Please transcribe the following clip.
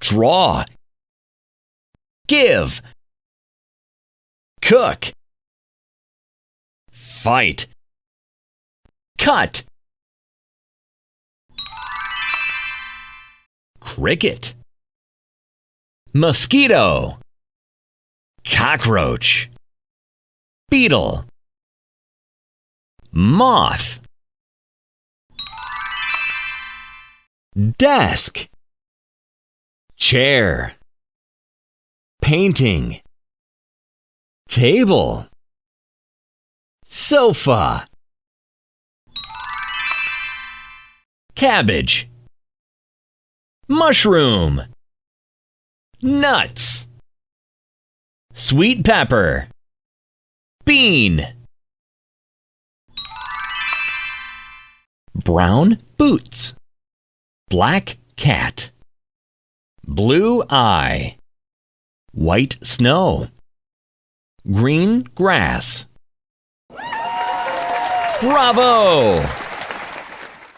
Draw. Give. Cook. Fight. Cut. Cricket. Mosquito. Cockroach. Beetle. Moth. Desk. Chair. Painting. Table. Sofa. Cabbage. Mushroom. Nuts. Sweet pepper. Bean. Brown boots. Black cat. Blue eye. White snow. Green grass. Bravo!